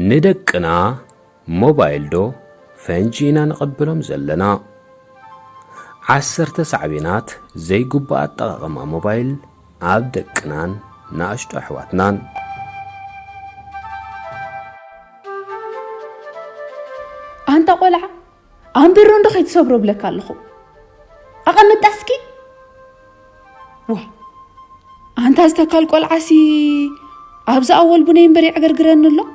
ندقنا موبايل دو فنجينا نقبلهم زلنا 10 سعبينات زي قبات طاقما موبايل عبدقنان ناشتو أحواتنان أنت قولع أم بيرون دخي تصبرو بلك اللخو أقمت أسكي واه أنت أستكال قولع سي أبزا أول بنين بريع قرقرن الله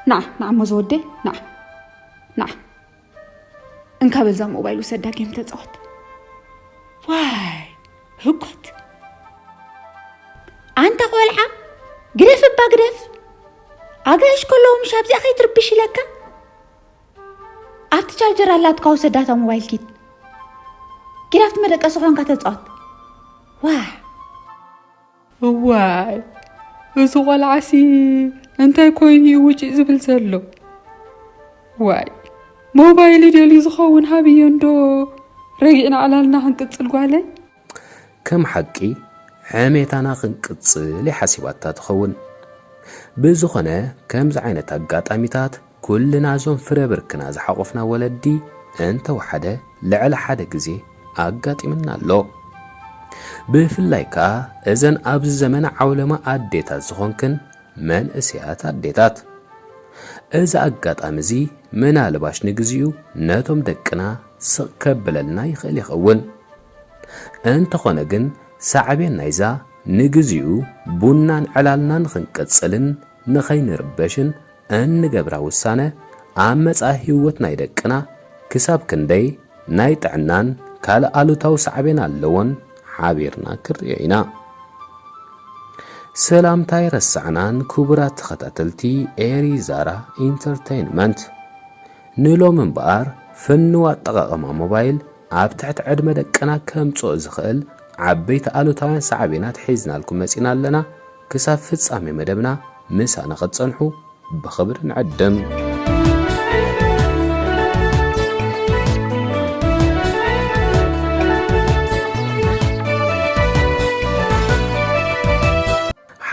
نعم مزودي نعم انكابل زا موبايلو سدا جيم تتصوت واي هكوت أنت قولع قرف بقرف أجاش كلهم شاب زي أخي تربيش لك أفت شارجر الله تقاو سداتا موبايل كيت قرفت مدك أسخون كتتصوت واي أسوغ العسي أنت كويني وجه زبل سلو واي موبايلي ديالي زخون هابيون دو رجعنا على لنا هنقصل قالي كم حقي حميتانا خنقصل حسيباتا تخون بزخنه كم زعينه اغاطاميتات كلنا زون فربركنا زحقفنا ولدي انت وحده لعل حدا غزي اغاطيمنا لو بفلايكا اذن ابز زمن عولما اديتا زخونكن من اسيات اديتات اذا اغاطامزي منالباش نغزيو ناتوم دقنا سكبللنا يخل يخون انت خونغن سعبين نايزا نغزيو بونان علالنا نخنقصلن نخينربشن ان غبرا وسانه امصا هيوتنا يدقنا كساب كندي ناي طعنان كال الوتاو سعبين اللون حابيرنا كريينا سلام تاي رسعنان كبرات خطاتلتي ايري زارا انترتينمنت نلو منبار فنو اطقاقما موبايل اب تحت عدمه دقنا كمصو زخل عبيت الوتاوان سعبينات حيزنا لكم مسينا لنا كساب فصامي مدبنا مسانا قصنحو بخبر نعدم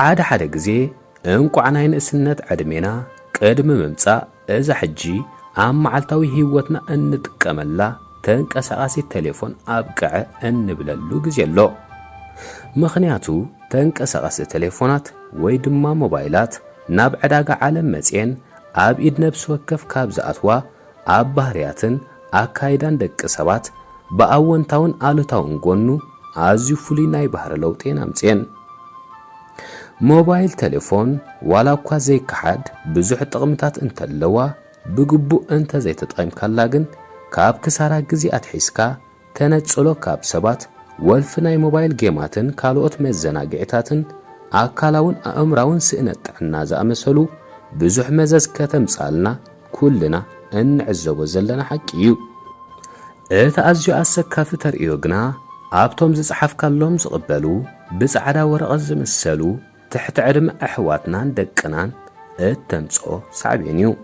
حدا غزي انقعنا ينسنت عدمينا قدم ممصا اذا حجي ام معلتاوي هيوتنا انتقملا تنقساسي تليفون ابقع انبللو غزيلو مخنياتو تنقساسي تليفونات وي دما موبايلات ناب عداغا عالم مصين اب ايد نفس وكف كابزاتوا اب بحرياتن اكايدان دق سبات باونتاون الوتاون غونو ازي فولي ناي بحر لوطينا مصين موبايل تليفون ولا كوا زي كحد بزح طقمتات انت لوا بغبو انت زي تطقم كالاغن كاب كسارا غزي اتحيسكا تنصلو كاب سبات ولفناي موبايل جيماتن كالوت مزناغيتاتن اكالاون امراون سنطعنا زامسلو بزح مزز كتمصالنا كلنا انعزبو زلنا حقيو ازيو اسكاف تريوغنا ابتوم زصحف كاللوم زقبلو بصعدا ورقه زمسلو تحت عدم احواتنا دقنان التمصو صعبينيو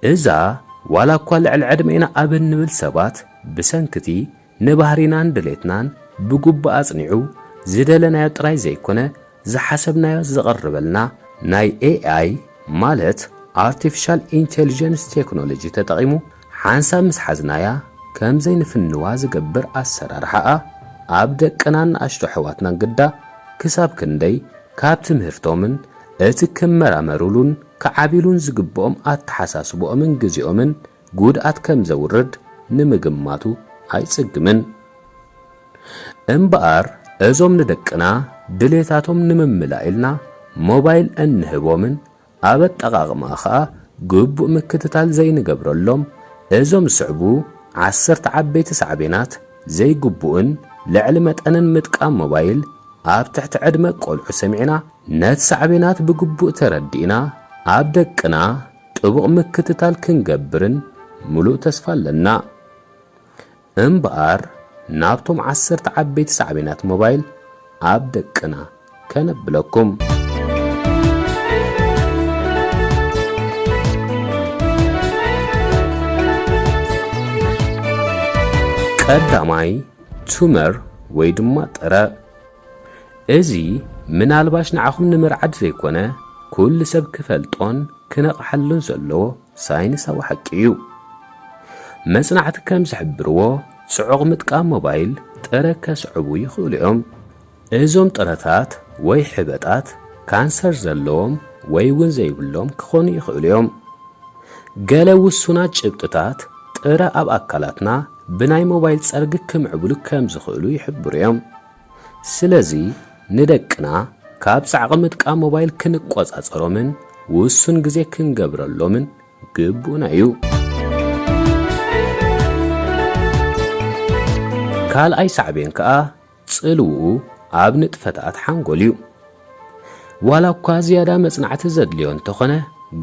اذا ولا كل العدمينا ابن نبل سبات بسنكتي نبهرينا ندليتنان بغب اصنيعو زدلنا يطراي زيكونه زحسبنا زقربلنا ناي اي مالت artificial intelligence technology تطقيمو حانسا مسحزنايا كم زين فنوا زغبر اسرارحا ابدقنان اشتو حواتنا قدا كساب كندي كاب تمهرتومن اتكمرامرولون كعابيلون زغبوم اتحساسبومن غزيومن ጉድአት ከም ዘውርድ ንምግማቱ አይጽግምን እምባር እዞም ንደቅና ድሌታቶም ንምምላኢልና ሞባይል እንህቦምን አበጠቃቅማኻ ግቡእ ምክትታል ዘይንገብረሎም እዞም ስዕቡ 10 ዓበይቲ ሰዓቤናት ዘይግቡእን ልዕሊ መጠንን ምጥቃም ሞባይል ኣብ ትሕቲ ዕድመ ቆልዑ ሰሚዕና ነት ሰዓቤናት ብግቡእ ተረዲእና ኣብ ደቅና ጥቡቕ ምክትታል ክንገብርን ሙሉእ ተስፋ ኣለና እምባር ናብቶም 10 ዓበይቲ ሰዓቤናት ሞባይል ኣብ ደቅና ከነብለኩም ቀዳማይ ቱመር ወይ ድማ ጥረ እዚ ምናልባሽ ንዓኹም ንምርዓድ ዘይኮነ ኩሉ ሰብ ክፈልጦን ክነቕሐሉን ዘለዎ ሳይንሳዊ ሓቂ እዩ። መጽናዕቲ ከም ዝሕብርዎ ጽዑቕ ምጥቃም ሞባይል ጥረ ከስዕቡ ይኽእሉ እዮም። እዞም ጥረታት ወይ ሕበጣት ካንሰር ዘለዎም ወይ እውን ዘይብሎም ክኾኑ ይኽእሉ እዮም። ገለ ውሱናት ጭብጥታት ጥረ ኣብ ኣካላትና ብናይ ሞባይል ጸርጊ ክምዕብሉ ከም ዝኽእሉ ይሕብሩ እዮም። ስለዚ ንደቅና ካብ ጻዕቕ ምጥቃም ሞባይል ክንቆጻጸሮምን ውሱን ግዜ ክንገብረሎምን ግቡእና እዩ። ካልኣይ ሳዕቤን ከዓ ጽልውኡ ኣብ ንጥፈታት ሓንጎል እዩ። ዋላ እኳ ዝያዳ መጽናዕቲ ዘድልዮ እንተኾነ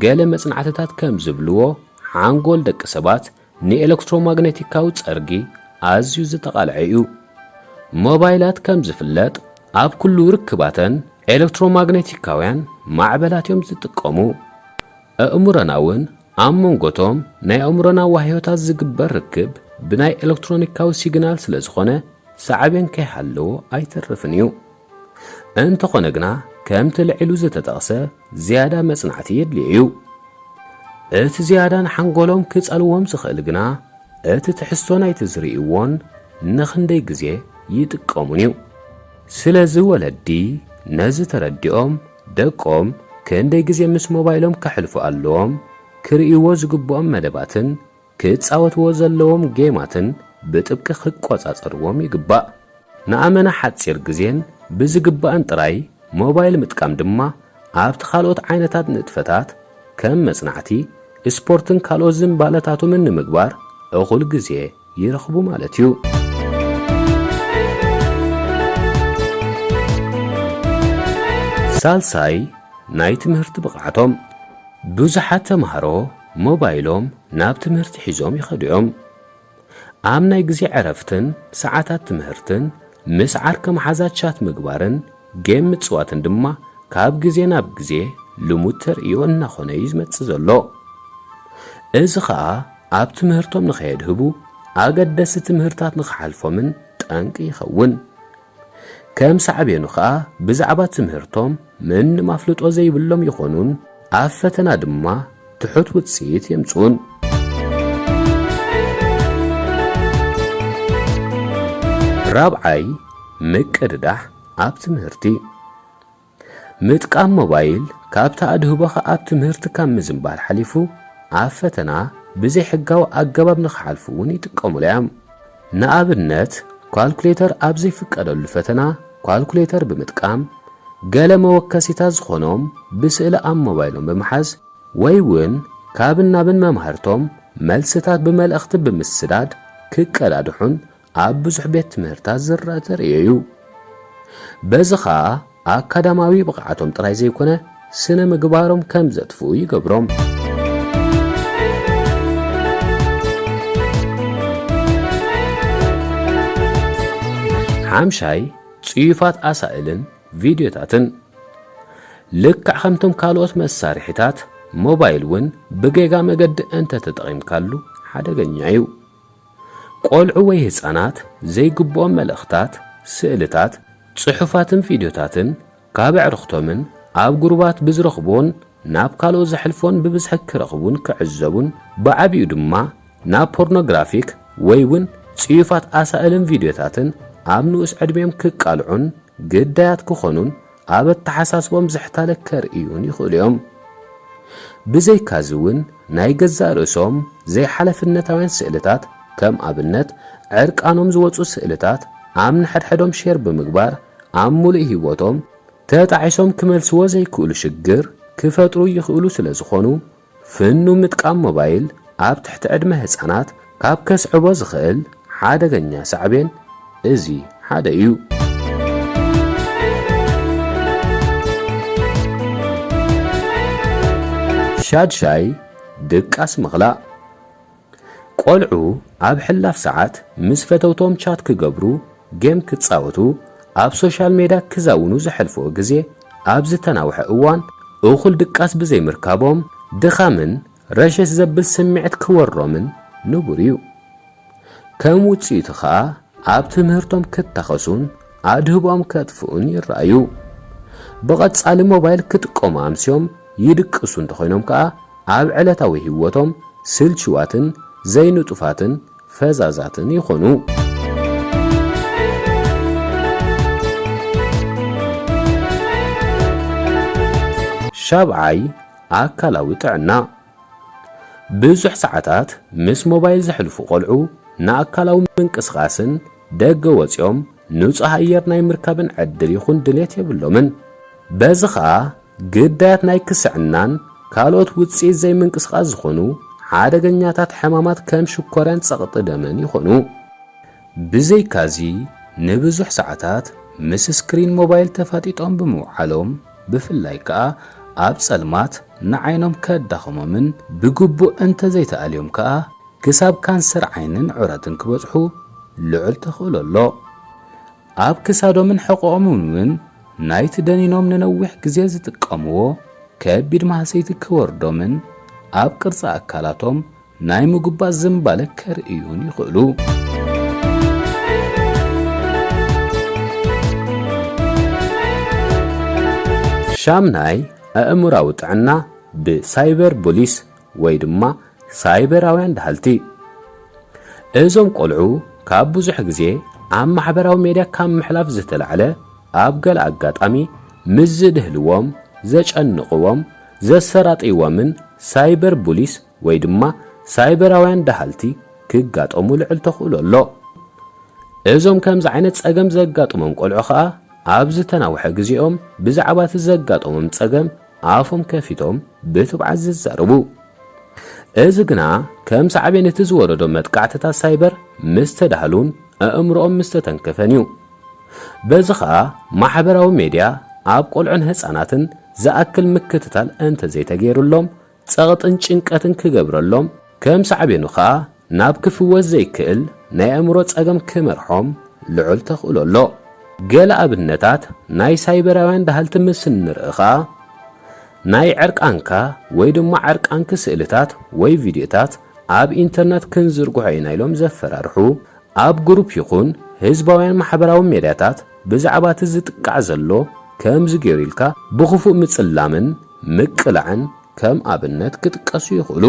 ገለ መጽናዕትታት ከም ዝብልዎ ሓንጎል ደቂ ሰባት ንኤሌክትሮማግኔቲካዊ ጸርጊ ኣዝዩ ዝተቓልዐ እዩ። ሞባይላት ከም ዝፍለጥ ኣብ ኩሉ ርክባተን ኤሌክትሮማግኔቲካውያን ማዕበላት እዮም ዝጥቀሙ። ኣእምሮና እውን ኣብ መንጎቶም ናይ ኣእምሮና ዋህዮታት ዝግበር ርክብ ብናይ ኤሌክትሮኒካዊ ሲግናል ስለ ዝኾነ ሳዕቤን ከይሃለዎ ኣይተርፍን እዩ። እንተኾነ ግና ከምቲ ልዒሉ ዝተጠቕሰ ዝያዳ መጽናዕቲ የድልዮ እዩ። እቲ ዝያዳ ንሓንጎሎም ክጸልዎም ዝኽእል ግና እቲ ትሕዝቶ ናይቲ ዝርእይዎን ንኽንደይ ግዜ ይጥቀሙን እዩ። ስለዚ ወለዲ ነዚ ተረዲኦም ደቆም ክንደይ ግዜ ምስ ሞባይሎም ከሕልፉ ኣለዎም፣ ክርእይዎ ዝግብኦም መደባትን ክጻወትዎ ዘለዎም ጌማትን ብጥብቂ ክቆጻጸርዎም ይግባእ። ንኣመና ሓፂር ግዜን ብዝግባእን ጥራይ ሞባይል ምጥቃም ድማ ኣብቲ ካልኦት ዓይነታት ንጥፈታት ከም መጽናዕቲ፣ ስፖርትን ካልኦት ዝምባለታቶምን ንምግባር እኹል ግዜ ይረኽቡ ማለት እዩ። ሳልሳይ ናይ ትምህርቲ ብቕዓቶም። ብዙሓት ተምሃሮ ሞባይሎም ናብ ትምህርቲ ሒዞም ይኸዱ እዮም። ኣብ ናይ ግዜ ዕረፍትን ሰዓታት ትምህርትን ምስ ዓርከ መሓዛት ቻት ምግባርን ጌም ምጽዋትን ድማ ካብ ግዜ ናብ ግዜ ልሙድ ተርእዮ እናኾነ እዩ ዝመጽእ ዘሎ። እዚ ኸዓ ኣብ ትምህርቶም ንኸየድህቡ ኣገደሲ ትምህርታት ንኽሓልፎምን ጠንቂ ይኸውን። ከም ሳዕቤኑ ኸዓ ብዛዕባ ትምህርቶም ምንም ኣፍልጦ ዘይብሎም ይኾኑን ኣብ ፈተና ድማ ትሑት ውጽኢት የምጽኡን። ራብዓይ ምቅድዳሕ ኣብ ትምህርቲ። ምጥቃም ሞባይል ካብታ ኣድህቦኸ ኣብ ትምህርቲ ካብ ምዝምባል ሓሊፉ ኣብ ፈተና ብዘይ ሕጋዊ ኣገባብ ንኽሓልፉ እውን ይጥቀሙሉ እዮም። ንኣብነት ኳልኩሌተር ኣብ ዘይፍቀደሉ ፈተና ኳልኩሌተር ብምጥቃም ገለ መወከሲታት ዝኾኖም ብስእሊ ኣብ ሞባይሎም ብምሓዝ ወይ እውን ካብን ናብን መምሃርቶም መልስታት ብመልእኽቲ ብምስዳድ ክቀዳድሑን ኣብ ብዙሕ ቤት ትምህርታት ዝረአ ተርእዮ እዩ። በዚ ኸዓ ኣካዳማዊ ብቕዓቶም ጥራይ ዘይኮነ ስነ ምግባሮም ከም ዘጥፍኡ ይገብሮም። ሓምሻይ ጽዩፋት ኣሳኢልን ቪድዮታትን። ልክዕ ከምቶም ካልኦት መሳርሒታት ሞባይል እውን ብጌጋ መገዲ እንተተጠቒምካሉ ሓደገኛ እዩ። ቆልዑ ወይ ህፃናት ዘይግብኦም መልእኽታት፣ ስእልታት፣ ጽሑፋትን ቪድዮታትን ካብ ኣዕርኽቶምን ኣብ ጉሩባት ብዝረኽቦን ናብ ካልኦት ዘሕልፎን ብብዝሒ ክረኽቡን ክዕዘቡን ብዓብዩ ድማ ናብ ፖርኖግራፊክ ወይ እውን ጽዩፋት ኣሳኢልን ቪድዮታትን ኣብ ንኡስ ዕድሜዮም ክቃልዑን ግዳያት ክኾኑን ኣብ ኣተሓሳስቦም ዘሕታለ ከርእዩን ይኽእሉ እዮም። ብዘይካዚ እውን ናይ ገዛእ ርእሶም ዘይሓለፍነታውያን ስእልታት ከም ኣብነት ዕርቃኖም ዝወፁ ስእልታት ኣብ ንሕድሕዶም ሼር ብምግባር ኣብ ሙሉእ ህይወቶም ተጣዒሶም ክመልስዎ ዘይክእሉ ሽግር ክፈጥሩ ይኽእሉ ስለ ዝኾኑ ፍኑ ምጥቃም ሞባይል ኣብ ትሕቲ ዕድመ ህፃናት ካብ ከስዕቦ ዝኽእል ሓደገኛ ሳዕቤን እዚ ሓደ እዩ። ሻድሻይ ድቃስ ምኽላእ። ቆልዑ ኣብ ሕላፍ ሰዓት ምስ ፈተውቶም ቻት ክገብሩ፣ ጌም ክጻወቱ፣ ኣብ ሶሻል ሜድያ ክዛውኑ ዘሕልፍዎ ግዜ ኣብ ዝተናውሐ እዋን እኹል ድቃስ ብዘይምርካቦም ድኻምን ረሸት ዘብል ስምዒት ክወሮምን ንቡር እዩ። ከም ውጽኢቱ ኸዓ ኣብ ትምህርቶም ክተኸሱን ኣድህቦም ከጥፍኡን ይረኣዩ። ብቐጻሊ ሞባይል ክጥቀሙ ኣምስዮም ይድቅሱ እንተኾይኖም ከዓ ኣብ ዕለታዊ ህይወቶም ስልችዋትን ዘይንጡፋትን ፈዛዛትን ይኾኑ። ሻብዓይ ኣካላዊ ጥዕና ብዙሕ ሰዓታት ምስ ሞባይል ዘሕልፉ ቆልዑ ንኣካላዊ ምንቅስቓስን ደገ ወፂኦም ንጹህ ኣየር ናይ ምርካብን ዕድል ይኹን ድሌት የብሎምን። በዚ ከዓ ግዳያት ናይ ክስዕናን ካልኦት ውፅኢት ዘይምንቅስቓስ ዝኾኑ ሓደገኛታት ሕማማት ከም ሽኮርያን ጸቕጢ ደመን ይኾኑ። ብዘይካዚ ንብዙሕ ሰዓታት ምስ ስክሪን ሞባይል ተፋጢጦም ብምውዓሎም ብፍላይ ከዓ ኣብ ጸልማት ንዓይኖም ከዳኸሞምን ብግቡእ እንተዘይተኣልዮም ከዓ ክሳብ ካንሰር ዓይንን ዑረትን ክበጽሑ ልዑል ተኽእሎ ኣሎ። ኣብ ክሳዶምን ሕቖኦምን እውን ናይቲ ደኒኖም ንነዊሕ ግዜ ዝጥቀምዎ ከቢድ ማህሰይቲ ክወርዶምን ኣብ ቅርጺ ኣካላቶም ናይ ምጉባእ ዝምባለ ከርእዩን ይኽእሉ። ሻምናይ ኣእምራዊ ጥዕና ብሳይበር ቡሊስ ወይ ድማ ሳይበራውያን ዳሃልቲ። እዞም ቆልዑ ካብ ብዙሕ ግዜ ኣብ ማሕበራዊ ሜድያ ካብ ምሕላፍ ዝተላዕለ ኣብ ገለ ኣጋጣሚ ምስ ዝድህልዎም ዘጨንቕዎም ዘሰራጢዎምን ሳይበር ቡሊስ ወይ ድማ ሳይበራውያን ዳሃልቲ ክጋጠሙ ልዕል ተኽእሎ ኣሎ። እዞም ከምዚ ዓይነት ጸገም ዘጋጥሞም ቆልዑ ከዓ ኣብ ዝተናውሐ ግዜኦም ብዛዕባ እቲ ዘጋጠሞም ጸገም ኣፎም ከፊቶም ብትብዓት ዝዛረቡ። እዚ ግና ከም ሳዕቤን እቲ ዝወረዶ መጥቃዕትታት ሳይበር ምስ ተዳህሉን ኣእምሮኦም ምስ ተተንከፈን እዩ። በዚ ከዓ ማሕበራዊ ሜድያ ኣብ ቆልዑን ህፃናትን ዝኣክል ምክትታል እንተዘይተገይሩሎም ጸቕጥን ጭንቀትን ክገብረሎም ከም ሳዕቤኑ ከዓ ናብ ክፍወስ ዘይክእል ናይ ኣእምሮ ጸገም ክመርሖም ልዑል ተኽእሎ ኣሎ። ገለ ኣብነታት ናይ ሳይበራውያን ዳሃልቲ ምስ ንርኢ ከዓ ናይ ዕርቃንካ ወይ ድማ ዕርቃንኪ ስእልታት ወይ ቪድዮታት ኣብ ኢንተርነት ክንዝርግሑ ኢና ኢሎም ዘፈራርሑ፣ ኣብ ግሩፕ ይኹን ህዝባውያን ማሕበራዊ ሜድያታት ብዛዕባ እቲ ዝጥቃዕ ዘሎ ከምዚ ገይሩ ኢልካ ብኽፉእ ምጽላምን ምቅላዕን ከም ኣብነት ክጥቀሱ ይኽእሉ።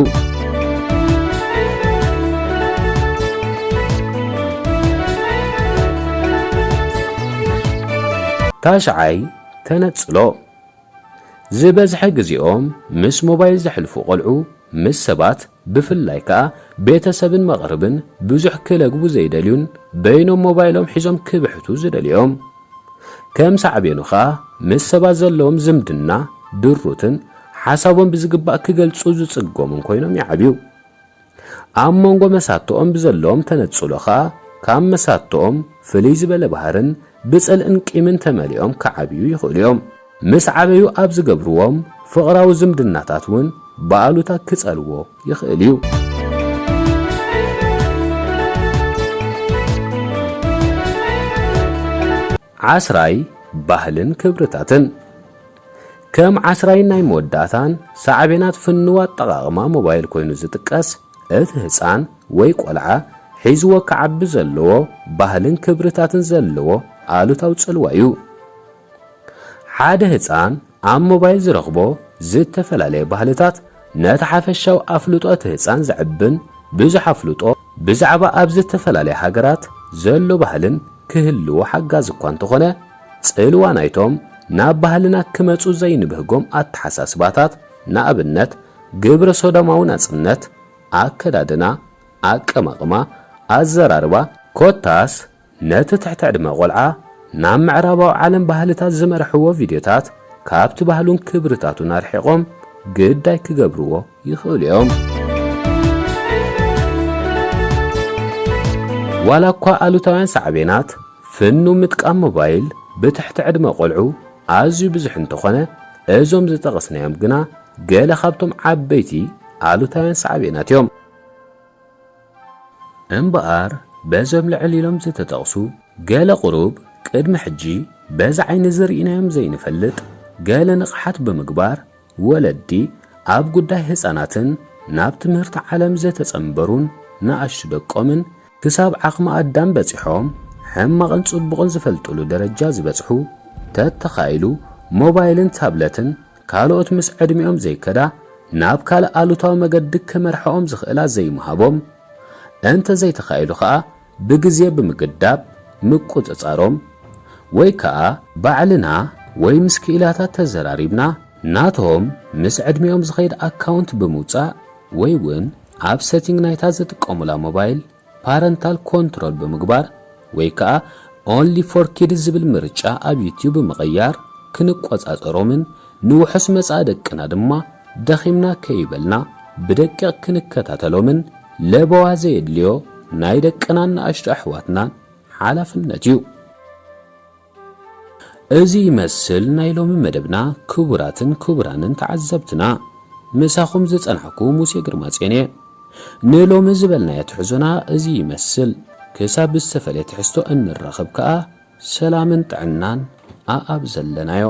ታሽዓይ ተነጽሎ ዝበዝሐ ግዜኦም ምስ ሞባይል ዘሕልፉ ቆልዑ ምስ ሰባት ብፍላይ ከዓ ቤተሰብን መቕርብን ብዙሕ ክለግቡ ዘይደልዩን በይኖም ሞባይሎም ሒዞም ክብሕቱ ዝደልዮም ከም ሳዕቤኑ ከዓ ምስ ሰባት ዘለዎም ዝምድና ድሩትን ሓሳቦም ብዝግባእ ክገልጹ ዝጽጎምን ኮይኖም ይዓብዩ። ኣብ መንጎ መሳቶኦም ብዘለዎም ተነጽሎ ከዓ ካብ መሳቶኦም ፍልይ ዝበለ ባህርን ብጽልእን ቂምን ተመሊኦም ክዓብዩ ይኽእሉ እዮም። ምስ ዓበዩ ኣብ ዝገብርዎም ፍቕራዊ ዝምድናታት እውን ብኣሉታ ክጸልዎ ይኽእል እዩ። ዓስራይ ባህልን ክብርታትን ከም ዓስራይ ናይ መወዳእታን ሳዕቤናት ፍንዋ ኣጠቓቕማ ሞባይል ኮይኑ ዝጥቀስ እቲ ህፃን ወይ ቆልዓ ሒዝዎ ክዓቢ ዘለዎ ባህልን ክብርታትን ዘለዎ ኣሉታዊ ጽልዋ እዩ። ሓደ ህፃን ኣብ ሞባይል ዝረኽቦ ዝተፈላለየ ባህልታት ነቲ ሓፈሻዊ ኣፍልጦ እቲ ህፃን ዝዕብን ብዙሕ ኣፍልጦ ብዛዕባ ኣብ ዝተፈላለየ ሃገራት ዘሎ ባህልን ክህልዎ ሓጋዝ እኳ እንተኾነ ጽልዋ ናይቶም ናብ ባህልና ክመጹ ዘይንብህጎም ኣተሓሳስባታት ንኣብነት ግብረ ሶዶማዊ ናጽነት፣ ኣከዳድና፣ ኣቀማቕማ፣ ኣዘራርባ ኮታስ ነቲ ትሕቲ ዕድመ ቆልዓ ናብ ምዕራባዊ ዓለም ባህልታት ዝመርሕዎ ቪድዮታት ካብቲ ባህሉን ክብርታቱን ኣርሒቖም ግዳይ ክገብርዎ ይኽእሉ እዮም። ዋላ እኳ ኣሉታውያን ሳዕቤናት ፍኑ ምጥቃም ሞባይል ብትሕቲ ዕድመ ቆልዑ ኣዝዩ ብዙሕ እንተኾነ እዞም ዝጠቐስናዮም ግና ገለ ካብቶም ዓበይቲ ኣሉታውያን ሳዕቤናት እዮም። እምበኣር በዞም ልዕል ኢሎም ዝተጠቕሱ ገለ ቁሩብ ቅድሚ ሕጂ በዚ ዓይኒ ዝርኢናዮም ዘይንፈልጥ ገለ ንቕሓት ብምግባር ወለዲ ኣብ ጉዳይ ህፃናትን ናብ ትምህርቲ ዓለም ዘተጸንበሩን ንኣሽቱ ደቆምን ክሳብ ዓቕሚ ኣዳም በፂሖም ሕማቕን ጽቡቕን ዝፈልጥሉ ደረጃ ዝበጽሑ ተተኻኢሉ ሞባይልን ታብለትን ካልኦት ምስ ዕድሚኦም ዘይከዳ ናብ ካልእ ኣሉታዊ መገዲ ከመርሕኦም ዝኽእላ ዘይመሃቦም እንተ ዘይተኻኢሉ ከዓ ብግዜ ብምግዳብ ምቁፅጻሮም ወይ ከዓ ባዕልና ወይ ምስ ክኢላታት ተዘራሪብና ናቶም ምስ ዕድሚኦም ዝኸይድ ኣካውንት ብምውፃእ ወይ እውን ኣብ ሴቲንግ ናይታ ዝጥቀሙላ ሞባይል ፓረንታል ኮንትሮል ብምግባር ወይ ከዓ ኦንሊ ፎር ኪድስ ዝብል ምርጫ ኣብ ዩቲዩብ ብምቕያር ክንቆፃፀሮምን ንውሕስ መጻእ ደቅና ድማ ደኺምና ከይበልና ብደቂቕ ክንከታተሎምን ለበዋ ዘየድልዮ ናይ ደቅናን ንኣሽቱ ኣሕዋትናን ሓላፍነት እዩ። እዚ ይመስል ናይ ሎሚ መደብና ክቡራትን ክቡራንን ተዓዘብትና ምሳኹም ዝጸናሕኩ ሙሴ ግርማጽዮን እየ። ንሎሚ ዝበልናዮ ትሕዞና እዚ ይመስል ክሳብ ዝተፈለየ ትሕዝቶ እንራኸብ ከዓ ሰላምን ጥዕናን ኣብ ዘለናዮ